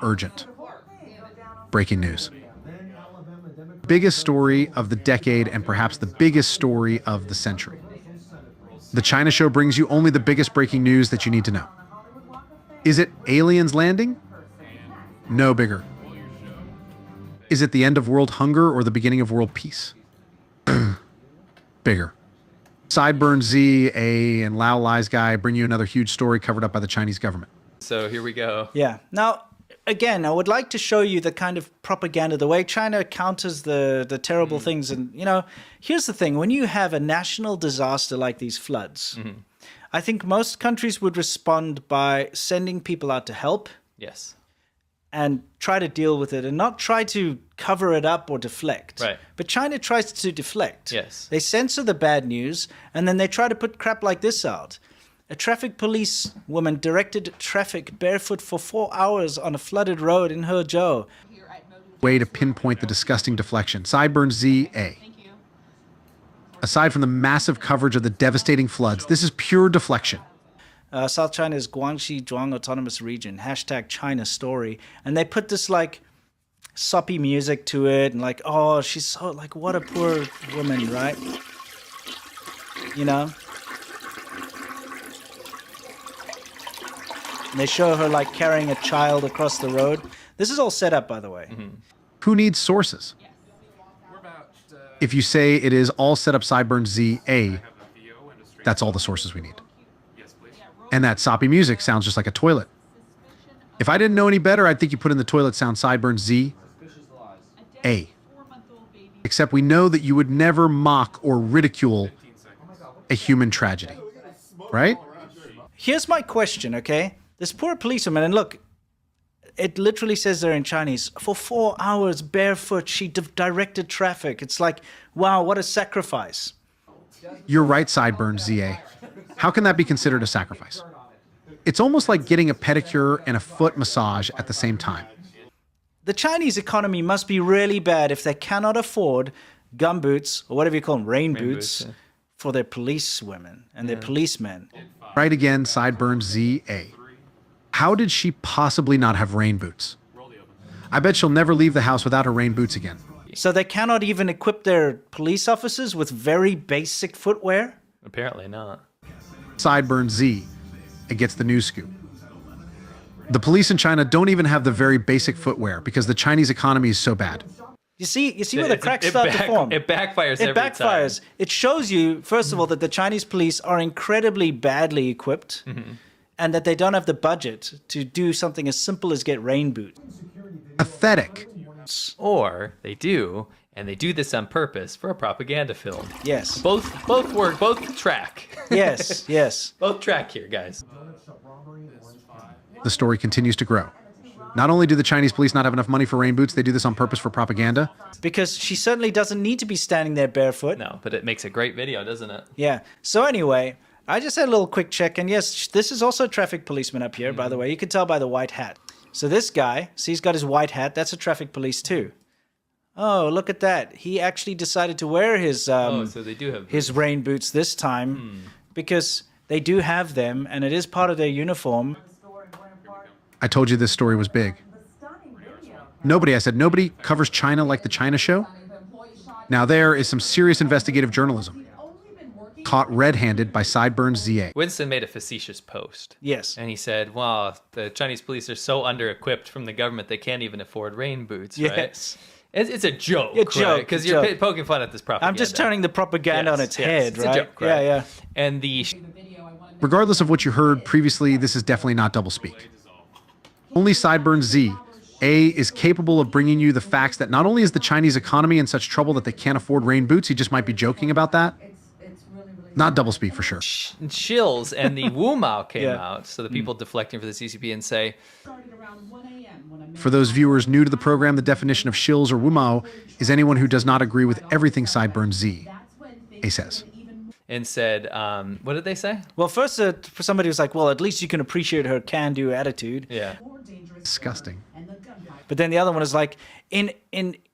Urgent. Breaking news. Biggest story of the decade and perhaps the biggest story of the century. The China Show brings you only the biggest breaking news that you need to know. Is it aliens landing? No bigger. Is it the end of world hunger or the beginning of world peace? Bigger. Sideburn Z, A, and Lao Lies Guy bring you another huge story covered up by the Chinese government. So here we go. Yeah. Now, again, I would like to show you the kind of propaganda, the way China counters the terrible things. And, you know, here's the thing. When you have a national disaster like these floods, I think most countries would respond by sending people out to help. Yes. And try to deal with it and not try to cover it up or deflect. Right. But China tries to deflect. Yes. They censor the bad news and then they try to put crap like this out. A traffic police woman directed traffic barefoot for 4 hours on a flooded road in Hezhou. Way to pinpoint the disgusting deflection. Sideburn ZA. Aside from the massive coverage of the devastating floods, this is pure deflection. South China's Guangxi Zhuang Autonomous Region, hashtag China Story. And they put this like soppy music to it and like, oh, she's so like, what a poor woman, right? You know? And they show her like carrying a child across the road. This is all set up, by the way. Who needs sources? If you say it is all set up Sideburn ZA, that's all the sources we need. And that soppy music sounds just like a toilet. If I didn't know any better, I'd think you put in the toilet sound Sideburn Z A. Except we know that you would never mock or ridicule a human tragedy, right? Here's my question, okay? This poor policewoman, and look, it literally says there in Chinese, for 4 hours barefoot, she directed traffic. It's like, wow, what a sacrifice. You're right, Sideburn ZA. How can that be considered a sacrifice? It's almost like getting a pedicure and a foot massage at the same time. The Chinese economy must be really bad if they cannot afford gumboots, or whatever you call them, rain boots, yeah. for their policewomen and their policemen. Right again, Sideburn ZA. How did she possibly not have rain boots? I bet she'll never leave the house without her rain boots again. So they cannot even equip their police officers with very basic footwear? Apparently not. Sideburn Z. It gets the news scoop. The police in China don't even have the very basic footwear because the Chinese economy is so bad. You see where the cracks start to form. It backfires It every backfires. time. It shows you, first of all, that the Chinese police are incredibly badly equipped and that they don't have the budget to do something as simple as get rain boots. Pathetic. Or they do, and they do this on purpose for a propaganda film. Yes. Both work, both track. Yes, yes. Both track here, guys. The story continues to grow. Not only do the Chinese police not have enough money for rain boots, they do this on purpose for propaganda. Because she certainly doesn't need to be standing there barefoot. No, but it makes a great video, doesn't it? Yeah. So anyway, I just had a little quick check. And yes, this is also a traffic policeman up here, by the way. You can tell by the white hat. So this guy, see, he's got his white hat. That's a traffic police too. Oh, look at that. He actually decided to wear his So they do have his rain boots this time because they do have them and it is part of their uniform. I told you this story was big. I said, nobody covers China like the China Show. Now there is some serious investigative journalism. Caught red-handed by Sideburn ZA. Winston made a facetious post. Yes. And he said, wow, the Chinese police are so under-equipped from the government they can't even afford rain boots, right? Yes. It's a joke, A joke, because a you're joke. poking fun at this propaganda. I'm just turning the propaganda on its head, it's right? a joke, right? Yeah, yeah. And the Regardless of what you heard previously, this is definitely not doublespeak. Only Sideburn Z, A, is capable of bringing you the facts that not only is the Chinese economy in such trouble that they can't afford rain boots, he just might be joking about that. Not doublespeak for sure. shills and the Wu Mao came Yeah. out, so the people deflecting for the CCP and say, For those viewers new to the program, the definition of shills or wumao is anyone who does not agree with everything Sideburn Z, A says. and said, what did they say? Well, first, for somebody who's like, well, at least you can appreciate her can-do attitude. Yeah. Disgusting. But then the other one is like, in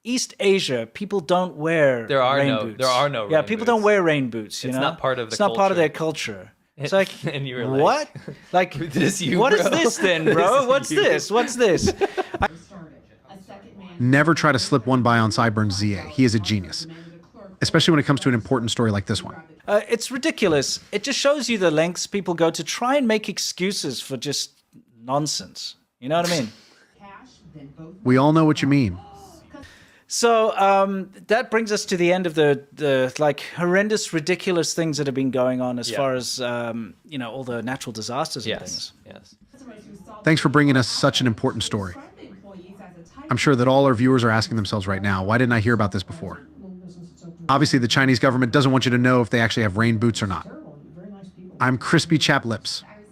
East Asia, people don't wear rain boots. There are no Yeah, rain people boots. don't wear rain boots, you It's know? not part of the It's not part of culture. their culture. It's like, And you were like, what? Like, This you, what is bro? this then, bro? This What's you. this? What's this? Never try to slip one by on Sideburns ZA. He is a genius, especially when it comes to an important story like this one. It's ridiculous. It just shows you the lengths people go to try and make excuses for just nonsense. You know what I mean? We all know what you mean. So that brings us to the end of the like horrendous, ridiculous things that have been going on as far as all the natural disasters and things. Yes. Thanks for bringing us such an important story. I'm sure that all our viewers are asking themselves right now, why didn't I hear about this before? Obviously, the Chinese government doesn't want you to know if they actually have rain boots or not. I'm Crispy Chaplips.